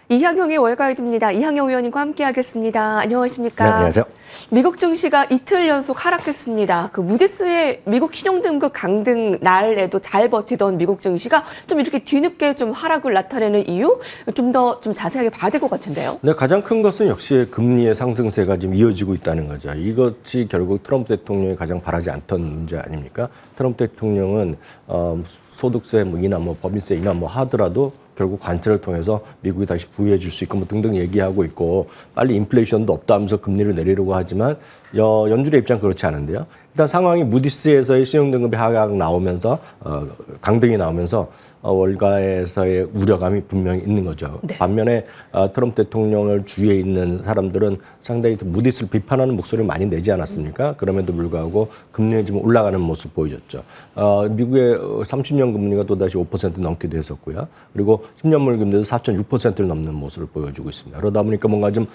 이항영의 월가이드입니다. 이항영 위원님과 함께하겠습니다. 안녕하십니까? 네, 안녕하세요. 미국 증시가 이틀 연속 하락했습니다. 그 무디스의 미국 신용등급 강등 날에도 잘 버티던 미국 증시가 좀 이렇게 뒤늦게 좀 하락을 나타내는 이유 좀 더 자세하게 봐야 될 것 같은데요. 네, 가장 큰 것은 역시 금리의 상승세가 지금 이어지고 있다는 거죠. 이것이 결국 트럼프 대통령이 가장 바라지 않던 문제 아닙니까? 트럼프 대통령은 소득세 인하, 법인세 인하 하더라도 결국 관세를 통해서 미국이 다시 부유해 줄 수 있고 등등 얘기하고 있고 빨리 인플레이션도 없다 하면서 금리를 내리려고 하지만 연준의 입장은 그렇지 않은데요. 일단 상황이 무디스에서의 신용등급의 하락 나오면서 강등이 나오면서 월가에서의 우려감이 분명히 있는 거죠. 네. 반면에 트럼프 대통령을 주위에 있는 사람들은 상당히 무디스를 비판하는 목소리를 많이 내지 않았습니까? 그럼에도 불구하고 금리는 지금 올라가는 모습 보여줬죠. 미국의 30년 금리가 또다시 5% 넘기도 했었고요. 그리고 10년물 금리도 4.6%를 넘는 모습을 보여주고 있습니다. 그러다 보니까 뭔가 좀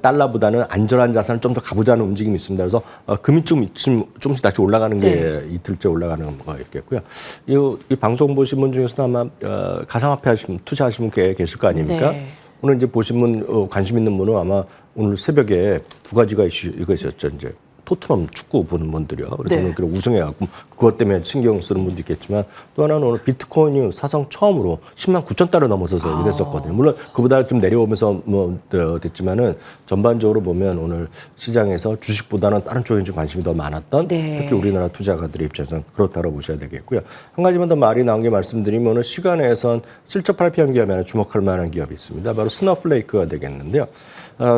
달러보다는 안전한 자산을 좀 더 가보자는 움직임이 있습니다. 그래서 금이 조금씩 다시 올라가는 게 이틀째 올라가는 거였겠고요. 이 방송 보신 분 중에서는 아마 가상화폐 투자하시는 분 계실 거 아닙니까? 네. 오늘 이제 보신 분, 관심 있는 분은 아마 오늘 새벽에 두 가지가 이거 있었죠. 이제 토트넘 축구 보는 분들이요. 그래서 오늘 그냥 우승해갖고 그것 때문에 신경 쓰는 분도 있겠지만 또 하나는 오늘 비트코인이 사상 처음으로 10만 9천 달러 넘어서서 이랬었거든요. 물론 그보다 좀 내려오면서 됐지만은 전반적으로 보면 오늘 시장에서 주식보다는 다른 쪽에 좀 관심이 더 많았던 특히 우리나라 투자가들의 입장에서는 그렇다고 보셔야 되겠고요. 한 가지만 더 말이 나온 게 말씀드리면 오늘 시간에선 실적 발표한 기업이 하나 주목할 만한 기업이 있습니다. 바로 스노플레이크가 되겠는데요.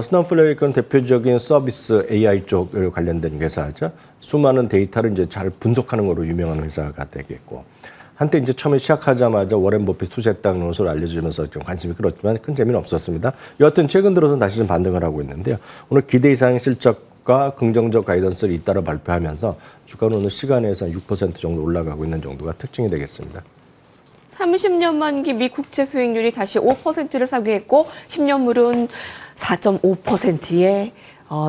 스노플레이크는 대표적인 서비스 AI 쪽 관련된 회사죠. 수많은 데이터를 이제 잘 분석하는 걸로 유명한 회사가 되겠고 한때 이제 처음에 시작하자마자 워렌 버핏 투자했다는 것으로 알려지면서 좀 관심이 끌었지만 큰 재미는 없었습니다. 여하튼 최근 들어서 다시 좀 반등을 하고 있는데요. 오늘 기대 이상의 실적과 긍정적 가이던스를 잇따라 발표하면서 주가는 오늘 시간에서 6% 정도 올라가고 있는 정도가 특징이 되겠습니다. 30년 만기 미 국채 수익률이 다시 5%를 상회했고 10년물은 4.5%의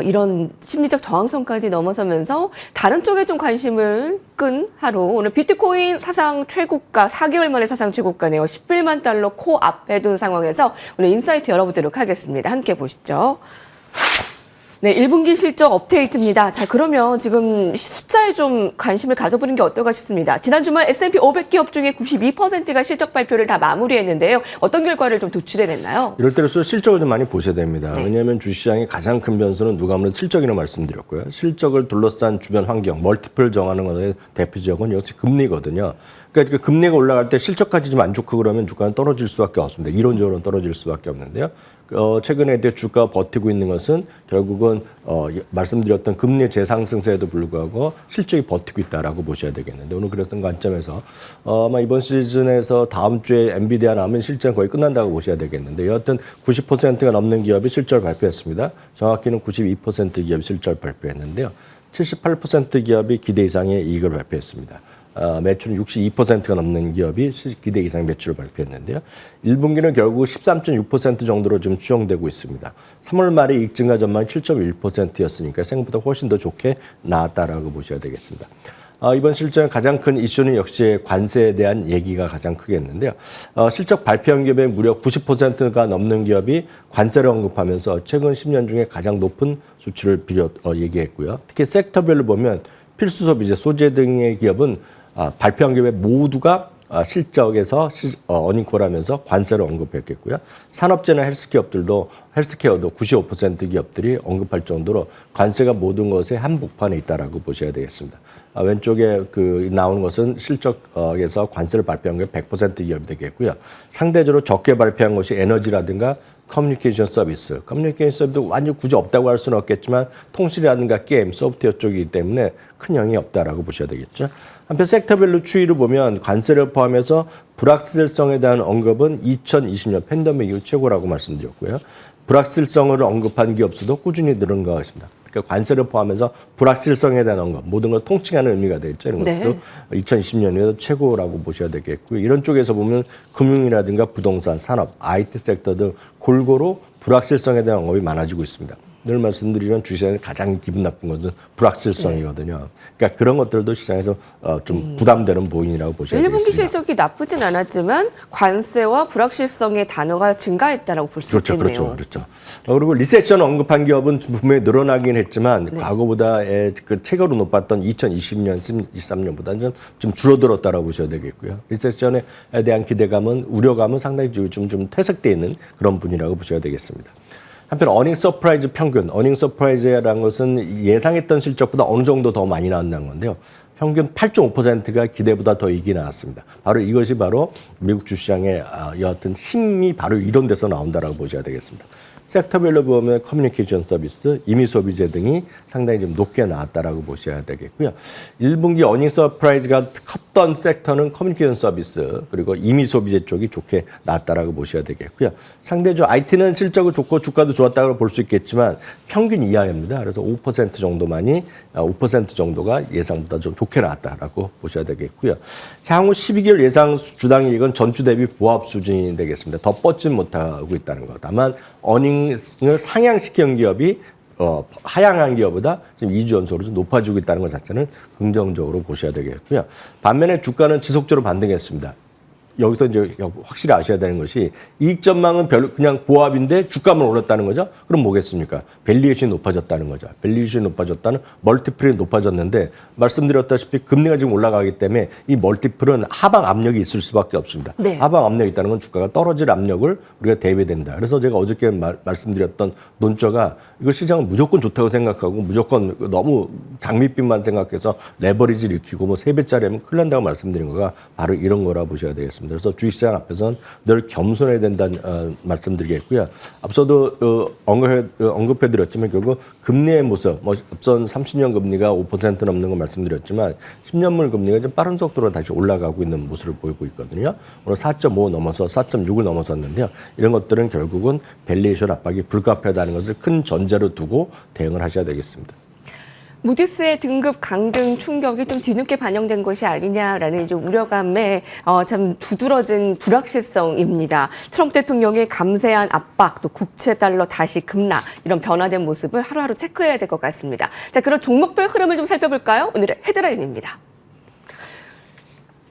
이런 심리적 저항선까지 넘어서면서 다른 쪽에 좀 관심을 끈 하루. 오늘 비트코인 사상 최고가 4개월 만에 사상 최고가네요. 11만 달러 코앞에 둔 상황에서 오늘 인사이트 열어보도록 하겠습니다. 함께 보시죠. 네, 1분기 실적 업데이트입니다. 자, 그러면 지금 숫자에 좀 관심을 가져보는 게 어떨까 싶습니다. 지난 주말 S&P 500기업 중에 92%가 실적 발표를 다 마무리했는데요. 어떤 결과를 좀 도출해냈나요? 이럴 때로서 실적을 좀 많이 보셔야 됩니다. 왜냐하면 주시장의 가장 큰 변수는 누가 아무래도 실적이라고 말씀드렸고요. 실적을 둘러싼 주변 환경, 멀티플 정하는 것의 대표적은 역시 금리거든요. 그러니까 금리가 올라갈 때 실적까지 좀 안 좋고 그러면 주가는 떨어질 수밖에 없습니다. 이론적으로는 떨어질 수밖에 없는데요. 최근에 주가가 버티고 있는 것은 결국은 말씀드렸던 금리 재상승세에도 불구하고 실적이 버티고 있다라고 보셔야 되겠는데 오늘 그랬던 관점에서 아마 이번 시즌에서 다음 주에 엔비디아 남은 실적은 거의 끝난다고 보셔야 되겠는데 여하튼 90%가 넘는 기업이 실적을 발표했습니다. 정확히는 92% 기업이 실적을 발표했는데요. 78% 기업이 기대 이상의 이익을 발표했습니다. 매출은 62%가 넘는 기업이 기대 이상의 매출을 발표했는데요. 1분기는 결국 13.6% 정도로 좀 추정되고 있습니다. 3월 말에 이익 증가 전망이 7.1%였으니까 생각보다 훨씬 더 좋게 나왔다라고 보셔야 되겠습니다. 이번 실적의 가장 큰 이슈는 역시 관세에 대한 얘기가 가장 크겠는데요. 실적 발표한 기업의 무려 90%가 넘는 기업이 관세를 언급하면서 최근 10년 중에 가장 높은 수치를 얘기했고요. 특히 섹터별로 보면 필수 소비재, 소재 등의 기업은 발표한 기업의 모두가 실적에서 어닝콜하면서 관세를 언급했겠고요. 산업재나 헬스케어도 95% 기업들이 언급할 정도로 관세가 모든 것의 한복판에 있다라고 보셔야 되겠습니다. 왼쪽에 나오는 것은 실적에서 관세를 발표한 게 100% 기업이 되겠고요. 상대적으로 적게 발표한 것이 에너지라든가 커뮤니케이션 서비스. 커뮤니케이션 서비스도 완전 굳이 없다고 할 수는 없겠지만 통신이라든가 게임, 소프트웨어 쪽이기 때문에 큰 영향이 없다라고 보셔야 되겠죠. 한편 섹터별로 추이를 보면 관세를 포함해서 불확실성에 대한 언급은 2020년 팬데믹 이후 최고라고 말씀드렸고요. 불확실성을 언급한 기업 수도 꾸준히 늘은 것 같습니다. 그러니까 관세를 포함해서 불확실성에 대한 언급, 모든 걸 통칭하는 의미가 되겠죠. 이런 것도 2020년에도 최고라고 보셔야 되겠고요. 이런 쪽에서 보면 금융이라든가 부동산, 산업, IT 섹터 등 골고루 불확실성에 대한 언급이 많아지고 있습니다. 늘 말씀드리면 주시장에 가장 기분 나쁜 것은 불확실성이거든요. 그러니까 그런 것들도 시장에서 좀 부담되는 보인이라고 보셔야 되겠습니다. 1분기 실적이 나쁘진 않았지만 관세와 불확실성의 단어가 증가했다라고 볼 수 있겠네요. 그렇죠. 그리고 리세션 언급한 기업은 분명히 늘어나긴 했지만 과거보다의 그 최고로 높았던 2020년, 23년보다는 좀 줄어들었다라고 보셔야 되겠고요. 리세션에 대한 기대감은 우려감은 상당히 좀 퇴색되어 있는 그런 분이라고 보셔야 되겠습니다. 한편 어닝 서프라이즈 평균, 어닝 서프라이즈라는 것은 예상했던 실적보다 어느 정도 더 많이 나왔다는 건데요. 평균 8.5%가 기대보다 더 이익이 나왔습니다. 바로 이것이 바로 미국 주시장의 여하튼 힘이 바로 이런 데서 나온다라고 보셔야 되겠습니다. 섹터별로 보면 커뮤니케이션 서비스, 임의 소비재 등이 상당히 좀 높게 나왔다라고 보셔야 되겠고요. 1분기 어닝 서프라이즈가 컸던 섹터는 커뮤니케이션 서비스 그리고 임의 소비재 쪽이 좋게 나왔다라고 보셔야 되겠고요. 상대적으로 IT는 실적이 좋고 주가도 좋았다고 볼 수 있겠지만 평균 이하입니다. 그래서 5% 정도만이 5% 정도가 예상보다 좀 좋게 나왔다라고 보셔야 되겠고요. 향후 12개월 예상 주당 이익은 전주 대비 보합 수준이 되겠습니다. 더 뻗지 못하고 있다는 것. 다만 어닝을 상향시킨 기업이 하향한 기업보다 지금 2주 연속으로 좀 높아지고 있다는 것 자체는 긍정적으로 보셔야 되겠고요. 반면에 주가는 지속적으로 반등했습니다. 여기서 이제 확실히 아셔야 되는 것이 이익 전망은 그냥 보합인데 주가만 올랐다는 거죠. 그럼 뭐겠습니까? 밸류에이션이 높아졌다는 거죠. 밸류에이션이 높아졌다는 멀티플이 높아졌는데 말씀드렸다시피 금리가 지금 올라가기 때문에 이 멀티플은 하방 압력이 있을 수밖에 없습니다. 네. 하방 압력이 있다는 건 주가가 떨어질 압력을 우리가 대비된다. 그래서 제가 어저께 말씀드렸던 논조가 이거 시장은 무조건 좋다고 생각하고 무조건 너무 장밋빛만 생각해서 레버리지를 익히고 뭐 3배짜리 하면 큰일 난다고 말씀드린 거가 바로 이런 거라 보셔야 되겠습니다. 그래서 주식시장 앞에서는 늘 겸손해야 된다는 말씀드리겠고요. 앞서도 언급해드렸지만 결국 금리의 모습, 앞선 30년 금리가 5% 넘는 거 말씀드렸지만 10년물 금리가 좀 빠른 속도로 다시 올라가고 있는 모습을 보이고 있거든요. 오늘 4.5 넘어서 4.6을 넘어섰는데요. 이런 것들은 결국은 밸류에이션 압박이 불가피하다는 것을 큰 전제로 두고 대응을 하셔야 되겠습니다. 무디스의 등급 강등 충격이 좀 뒤늦게 반영된 것이 아니냐라는 좀 우려감에 참 두드러진 불확실성입니다. 트럼프 대통령의 감세한 압박, 또 국채 달러 다시 급락 이런 변화된 모습을 하루하루 체크해야 될 것 같습니다. 자, 그런 종목별 흐름을 좀 살펴볼까요? 오늘의 헤드라인입니다.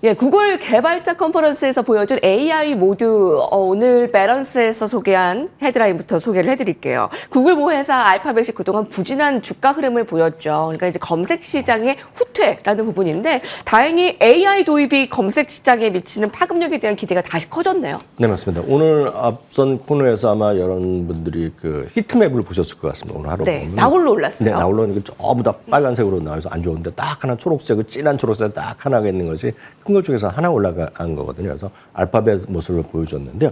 예, 구글 개발자 컨퍼런스에서 보여준 AI 모드 오늘 밸런스에서 소개한 헤드라인부터 소개를 해드릴게요. 구글 모회사 알파벳이 그동안 부진한 주가 흐름을 보였죠. 그러니까 이제 검색 시장의 후퇴라는 부분인데 다행히 AI 도입이 검색 시장에 미치는 파급력에 대한 기대가 다시 커졌네요. 네, 맞습니다. 오늘 앞선 코너에서 아마 여러분들이 그 히트맵을 보셨을 것 같습니다. 오늘 하루 네, 보면. 나홀로 올랐어요. 네, 나홀로 전부 다 빨간색으로 나와서 안 좋은데 딱 하나 초록색, 진한 초록색 딱 하나가 있는 것이 큰 것 중에서 하나 올라간 거거든요. 그래서 알파벳 모습을 보여줬는데요.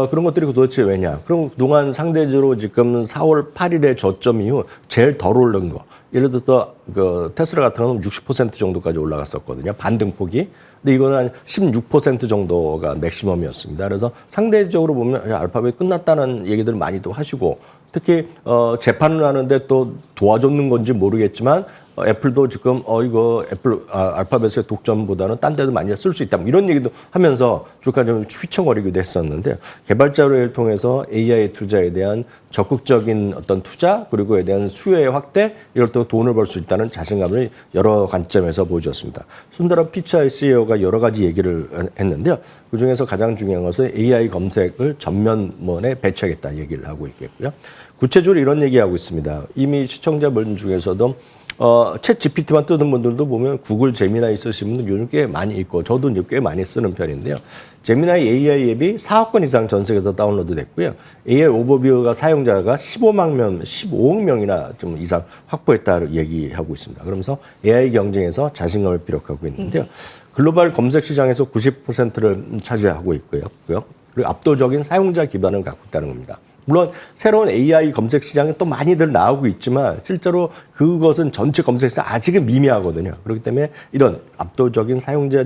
그런 것들이 도대체 왜냐? 그럼 그동안 상대적으로 지금 4월 8일의 저점 이후 제일 덜 오른 거. 예를 들어서 그 테슬라 같은 경우는 60% 정도까지 올라갔었거든요. 반등폭이. 근데 이거는 한 16% 정도가 맥시멈이었습니다. 그래서 상대적으로 보면 알파벳 끝났다는 얘기들 많이 또 하시고 특히 재판을 하는데 또 도와줬는 건지 모르겠지만 애플도 지금 이거 애플 알파벳의 독점보다는 딴 데도 많이 쓸 수 있다. 이런 얘기도 하면서 주가 좀 휘청거리기도 했었는데 개발자를 통해서 AI 투자에 대한 적극적인 어떤 투자 그리고 에 대한 수요의 확대 이럴 때 돈을 벌 수 있다는 자신감을 여러 관점에서 보여줬습니다. 순다라 피차이 CEO가 여러 가지 얘기를 했는데요. 그중에서 가장 중요한 것은 AI 검색을 전면에 배치하겠다는 얘기를 하고 있겠고요. 구체적으로 이런 얘기하고 있습니다. 이미 시청자분 중에서도 챗 GPT만 뜨는 분들도 보면 구글 제미나이 쓰시는 분들 요즘 꽤 많이 있고 저도 이제 꽤 많이 쓰는 편인데요. 제미나이 AI 앱이 4억 건 이상 전 세계에서 다운로드 됐고요. AI 오버뷰가 사용자가 15억 명이나 좀 이상 확보했다고 얘기하고 있습니다. 그러면서 AI 경쟁에서 자신감을 피력하고 있는데요. 글로벌 검색 시장에서 90%를 차지하고 있고요. 그리고 압도적인 사용자 기반을 갖고 있다는 겁니다. 물론 새로운 AI 검색 시장에 또 많이들 나오고 있지만 실제로 그것은 전체 검색 시장 아직은 미미하거든요. 그렇기 때문에 이런 압도적인 사용자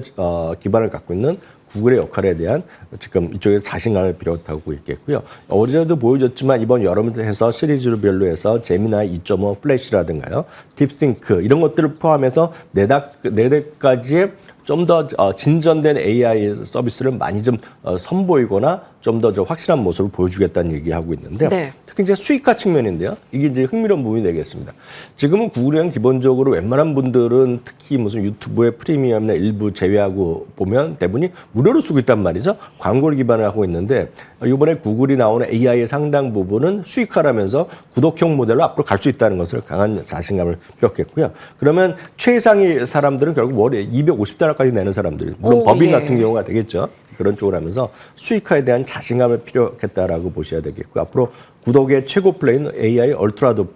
기반을 갖고 있는 구글의 역할에 대한 지금 이쪽에서 자신감을 비롯하고 있겠고요. 어제도 보여줬지만 이번 여름에서 시리즈별로 해서 제미나이 2.5 플래시라든가요, 딥싱크 이런 것들을 포함해서 4대까지의 좀 더 진전된 AI 서비스를 많이 좀 선보이거나 좀 더 확실한 모습을 보여주겠다는 얘기하고 있는데요. 네. 특히 이제 수익화 측면인데요. 이게 이제 흥미로운 부분이 되겠습니다. 지금은 구글은 기본적으로 웬만한 분들은 특히 무슨 유튜브의 프리미엄이나 일부 제외하고 보면 대부분이 무료로 쓰고 있단 말이죠. 광고를 기반을 하고 있는데 이번에 구글이 나오는 AI의 상당 부분은 수익화라면서 구독형 모델로 앞으로 갈 수 있다는 것을 강한 자신감을 폈겠고요. 그러면 최상위 사람들은 결국 월에 $250까지 내는 사람들이 물론 법인 같은 경우가 되겠죠. 그런 쪽으로 하면서 수익화에 대한 자신감을 필요했다라고 보셔야 되겠고 앞으로 구독의 최고 플레이는 AI 얼트라도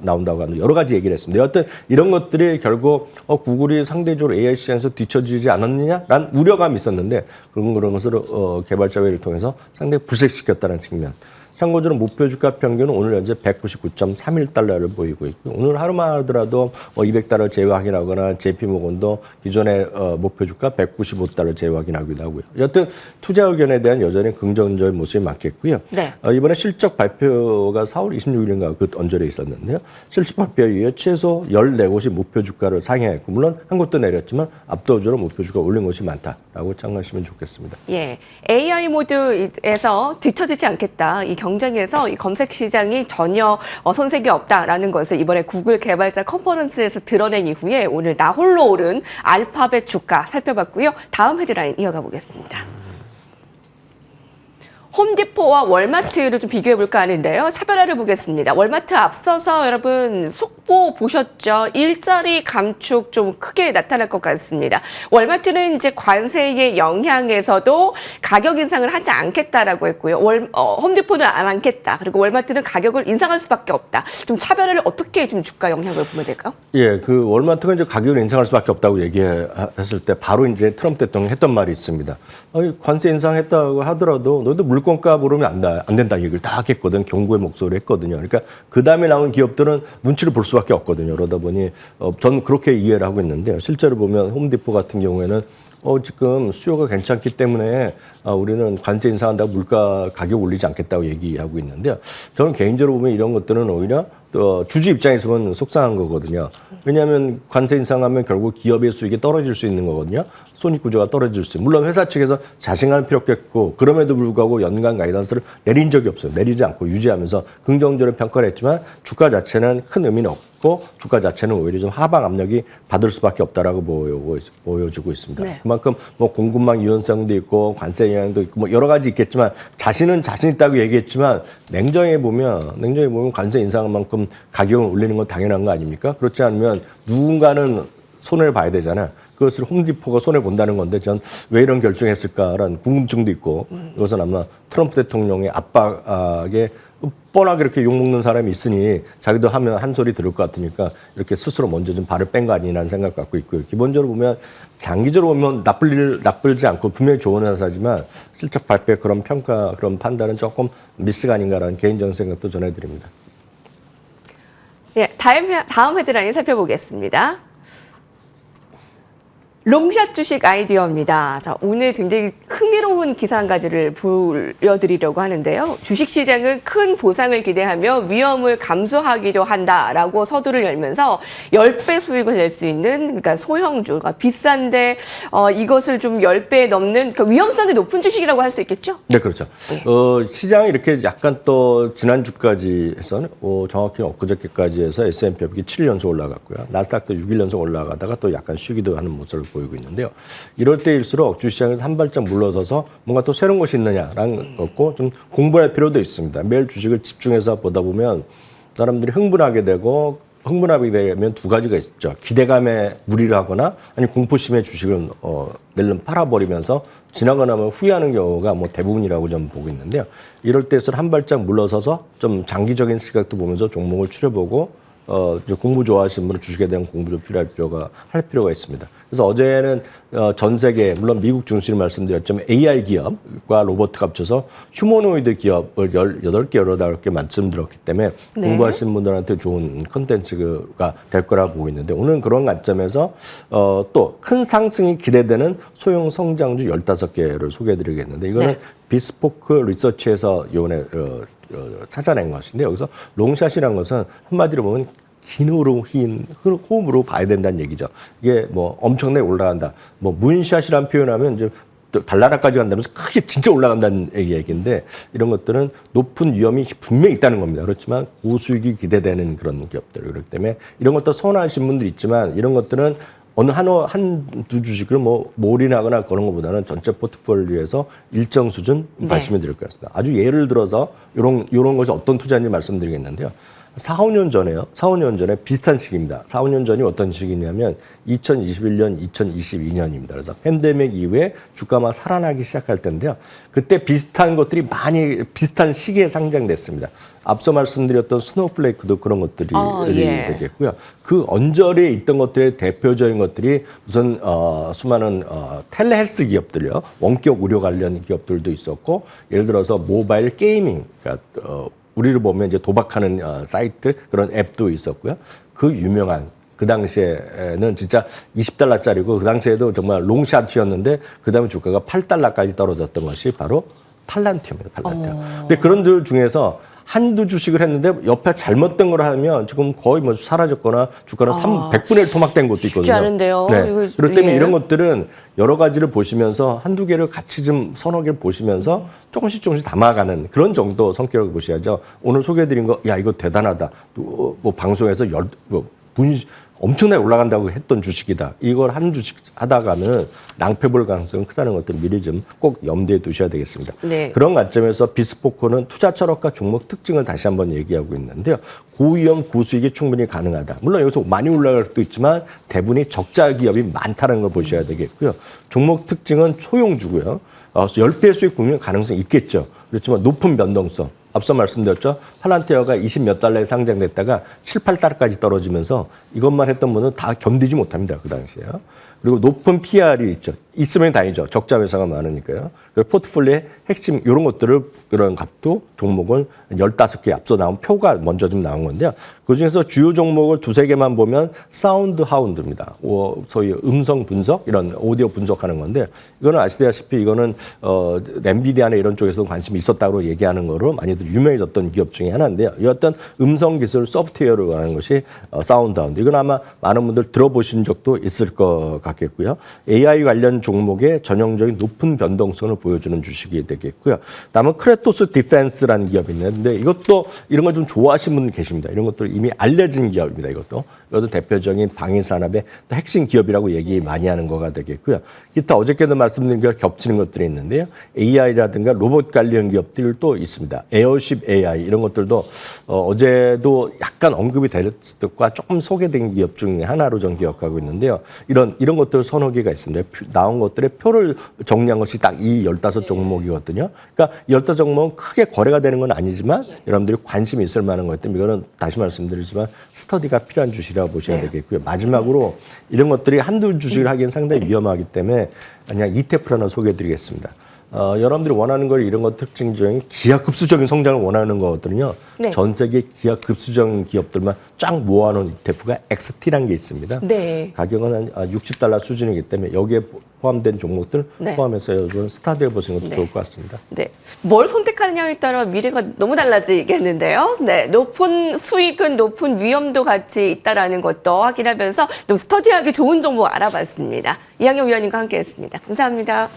나온다고 하는 여러 가지 얘기를 했습니다. 어떤 이런 것들이 결국 구글이 상대적으로 AI 시장에서 뒤처지지 않았느냐라는 우려감이 있었는데 그런 것을 개발자 회의를 통해서 상당히 불색시켰다는 측면. 참고적으로 목표 주가 평균은 오늘 현재 199.31달러를 보이고 있고 오늘 하루만 하더라도 $200 재확인하거나 JP모건도 기존의 목표 주가 195달러 재확인하기도 하고요. 여튼 투자 의견에 대한 여전히 긍정적인 모습이 많겠고요. 네. 이번에 실적 발표가 4월 26일인가 그 언저리에 있었는데요. 실적 발표 이후에 최소 14곳이 목표 주가를 상회했고 물론 한 곳도 내렸지만 압도적으로 목표 주가 올린 곳이 많다라고 참고하시면 좋겠습니다. 예, AI 모드에서 뒤처지지 않겠다. 이 경쟁에서 이 검색 시장이 전혀 손색이 없다라는 것을 이번에 구글 개발자 컨퍼런스에서 드러낸 이후에 오늘 나홀로 오른 알파벳 주가 살펴봤고요. 다음 헤드라인 이어가 보겠습니다. 홈디포와 월마트를 좀 비교해 볼까 하는데요. 차별화를 보겠습니다. 월마트 앞서서 여러분 속보 보셨죠? 일자리 감축 좀 크게 나타날 것 같습니다. 월마트는 이제 관세의 영향에서도 가격 인상을 하지 않겠다라고 했고요. 홈디포는 안 하겠다. 그리고 월마트는 가격을 인상할 수밖에 없다. 좀 차별화를 어떻게 좀 주가 영향을 보면 될까요? 예, 그 월마트가 이제 가격을 인상할 수밖에 없다고 얘기했을 때 바로 이제 트럼프 대통령이 했던 말이 있습니다. 관세 인상했다고 하더라도 너희도 물건값 오르면 안 된다 얘기를 다 했거든. 경고의 목소리를 했거든요. 그러니까 그 다음에 나온 기업들은 눈치를 볼 수밖에 없거든요. 그러다 보니 전 그렇게 이해를 하고 있는데요. 실제로 보면 홈디포 같은 경우에는 지금 수요가 괜찮기 때문에 우리는 관세 인상한다고 물가 가격 올리지 않겠다고 얘기하고 있는데요. 저는 개인적으로 보면 이런 것들은 오히려 주주 입장에서 보면 속상한 거거든요. 왜냐하면 관세 인상하면 결국 기업의 수익이 떨어질 수 있는 거거든요. 손익구조가 떨어질 수 있어요. 물론 회사 측에서 자신감을 필요했고 그럼에도 불구하고 연간 가이던스를 내린 적이 없어요. 내리지 않고 유지하면서 긍정적으로 평가를 했지만 주가 자체는 큰 의미는 없고 주가 자체는 오히려 좀 하방 압력이 받을 수밖에 없다라고 보여주고 있습니다. 네. 그만큼 뭐 공급망 유연성도 있고 관세 영향도 있고 뭐 여러 가지 있겠지만 자신은 자신 있다고 얘기했지만 냉정히 보면 관세 인상만큼 가격을 올리는 건 당연한 거 아닙니까? 그렇지 않으면 누군가는 손해를 봐야 되잖아요. 그것을 홈디포가 손해 본다는 건데 전 왜 이런 결정했을까라는 궁금증도 있고 이것은 아마 트럼프 대통령의 압박에 뻔하게 이렇게 욕먹는 사람이 있으니 자기도 하면 한 소리 들을 것 같으니까 이렇게 스스로 먼저 좀 발을 뺀 거 아니라는 생각 갖고 있고요. 기본적으로 보면 장기적으로 보면 나쁘지 않고 분명히 좋은 회사지만 실적 발표의 그런 평가, 그런 판단은 조금 미스가 아닌가라는 개인적인 생각도 전해드립니다. 네, 다음 헤드라인 살펴보겠습니다. 롱샷 주식 아이디어입니다. 자, 오늘 굉장히 흥미로운 기사 한 가지를 보여드리려고 하는데요. 주식시장은 큰 보상을 기대하며 위험을 감수하기로 한다라고 서두를 열면서 10배 수익을 낼 수 있는 그러니까 소형주, 그러니까 비싼데 이것을 좀 10배 넘는 그 위험성이 높은 주식이라고 할 수 있겠죠? 네, 그렇죠. 네. 시장이 이렇게 약간 또 지난주까지 해서는 정확히 엊그저께까지 해서 S&P 500이 7일 연속 올라갔고요. 나스닥도 6일 연속 올라가다가 또 약간 쉬기도 하는 모습을 보이고 있는데요. 이럴 때일수록 주시장에서 한 발짝 물러서서 뭔가 또 새로운 것이 있느냐라는 것고 좀 공부할 필요도 있습니다. 매일 주식을 집중해서 보다 보면 사람들이 흥분하게 되면 두 가지가 있죠. 기대감에 무리를 하거나 아니 공포심에 주식을 낼름 팔아버리면서 지나고 나면 후회하는 경우가 뭐 대부분이라고 저는 보고 있는데요. 이럴 때일수록 한 발짝 물러서서 좀 장기적인 시각도 보면서 종목을 추려보고 공부 좋아하시는 분은 주식에 대한 공부 좀 할 필요가 있습니다. 그래서 어제는 전 세계 물론 미국 중심으로 말씀드렸지만 AI 기업과 로봇 합쳐서 휴머노이드 기업을 18개, 18개 말씀드렸기 때문에 네. 공부하시는 분들한테 좋은 콘텐츠가 될 거라고 보고 있는데 오늘은 그런 관점에서 또 큰 상승이 기대되는 소형 성장주 15개를 소개해드리겠는데 이거는 네. 비스포크 리서치에서 이번에 찾아낸 것인데 여기서 롱샷이라는 것은 한마디로 보면 긴 호흡으로 봐야 된다는 얘기죠. 이게 뭐 엄청나게 올라간다. 뭐 문샷이란 표현하면 이제 달나라까지 간다면서 크게 진짜 올라간다는 얘기인데 이런 것들은 높은 위험이 분명히 있다는 겁니다. 그렇지만 고수익이 기대되는 그런 기업들 그렇기 때문에 이런 것도 선호하시는 분들 있지만 이런 것들은 어느 한두 주식을 뭐 몰인하거나 그런 것보다는 전체 포트폴리오에서 일정 수준 말씀을 드릴 것 같습니다. 아주 예를 들어서 이런 것이 어떤 투자인지 말씀드리겠는데요. 4, 5년 전에요. 4, 5년 전에 비슷한 시기입니다. 4, 5년 전이 어떤 시기냐면 2021년, 2022년입니다. 그래서 팬데믹 이후에 주가가 살아나기 시작할 때인데요. 그때 비슷한 것들이 많이 비슷한 시기에 상장됐습니다. 앞서 말씀드렸던 스노우플레이크도 그런 것들이 되겠고요. 그 언저리에 있던 것들의 대표적인 것들이 우선 수많은 텔레헬스 기업들요. 원격 의료 관련 기업들도 있었고 예를 들어서 모바일 게이밍, 그러니까 우리를 보면 이제 도박하는 사이트 그런 앱도 있었고요. 그 유명한 그 당시에는 진짜 $20짜리고 그 당시에도 정말 롱샷이었는데 그 다음에 주가가 $8까지 떨어졌던 것이 바로 팔란티어입니다. 팔란티어. 근데 그런들 중에서 한두 주식을 했는데 옆에 잘못된 걸 하면 지금 거의 뭐 사라졌거나 주가는 100분의 1 토막된 것도 있거든요. 쉽지 않은데요. 네. 그렇기 때문에 예. 이런 것들은 여러 가지를 보시면서 한두 개를 같이 좀 서너 개를 보시면서 조금씩 담아가는 그런 정도 성격을 보셔야죠. 오늘 소개해드린 거, 야, 이거 대단하다. 뭐 방송에서 엄청나게 올라간다고 했던 주식이다. 이걸 한 주식 하다가는 낭패 볼 가능성이 크다는 것들 미리 좀 꼭 염두에 두셔야 되겠습니다. 네. 그런 관점에서 비스포코는 투자 철학과 종목 특징을 다시 한번 얘기하고 있는데요. 고위험 고수익이 충분히 가능하다. 물론 여기서 많이 올라갈 수도 있지만 대부분이 적자 기업이 많다는 걸 보셔야 되겠고요. 종목 특징은 소용주고요. 10배 수익 보면 가능성이 있겠죠. 그렇지만 높은 변동성. 앞서 말씀드렸죠. 팔란티어가 20 몇 달러에 상장됐다가 7, 8달러까지 떨어지면서 이것만 했던 분은 다 견디지 못합니다. 그 당시에요. 그리고 높은 PR이 있죠. 있으면 다행이죠. 적자 회사가 많으니까요. 그리고 포트폴리오의 핵심 이런 것들을 이런 값도 종목을 15개 앞서 나온 표가 먼저 좀 나온 건데요. 그중에서 주요 종목을 두세 개만 보면 사운드 하운드입니다. 소위 음성 분석 이런 오디오 분석하는 건데 이거는 아시다시피 이거는 엔비디아나 이런 쪽에서 관심이 있었다고 얘기하는 거로 많이들 유명해졌던 기업 중에 하나인데요. 이 어떤 음성 기술 소프트웨어로 하는 것이 사운드 하운드. 이건 아마 많은 분들 들어보신 적도 있을 것 같겠고요. AI 관련 종목의 전형적인 높은 변동성을 보여주는 주식이 되겠고요. 다음은 크레토스 디펜스라는 기업이 있는데 이것도 이런 걸 좀 좋아하시는 분들 계십니다. 이런 것들 이미 알려진 기업입니다. 이것도 대표적인 방위 산업의 핵심 기업이라고 얘기 많이 하는 거가 되겠고요. 기타 어저께도 말씀드린 게 겹치는 것들이 있는데요. AI라든가 로봇 관련 기업들도 있습니다. 에어쉽 AI 이런 것들도 어제도 약간 언급이 될 것과 조금 소개된 기업 중에 하나로 전 기억하고 있는데요. 이런 것들 서너 개가 있습니다. 나온 것들의 표를 정리한 것이 딱 이 15종목이거든요. 그러니까 15종목은 크게 거래가 되는 건 아니지만 여러분들이 관심이 있을 만한 것 때문에 이거는 다시 말씀드리지만 스터디가 필요한 주식이라고 보셔야 되겠고요. 마지막으로 이런 것들이 한두 주식을 하기엔 상당히 위험하기 때문에 그냥 ETF 하나 소개해드리겠습니다. 여러분들이 원하는 걸 이런 것 특징 중에 기하급수적인 성장을 원하는 거거든요. 네. 전 세계 기하급수적인 기업들만 쫙 모아놓은 ETF가 XT라는 게 있습니다. 네. 가격은 한 $60 수준이기 때문에 여기에 포함된 종목들 포함해서 여러분 스타디에 보시는 것도 좋을 것 같습니다. 네. 뭘 선택하느냐에 따라 미래가 너무 달라지겠는데요. 네. 높은 수익은 높은 위험도 같이 있다라는 것도 확인하면서 좀 스터디하기 좋은 종목 알아봤습니다. 이항영 위원님과 함께했습니다. 감사합니다.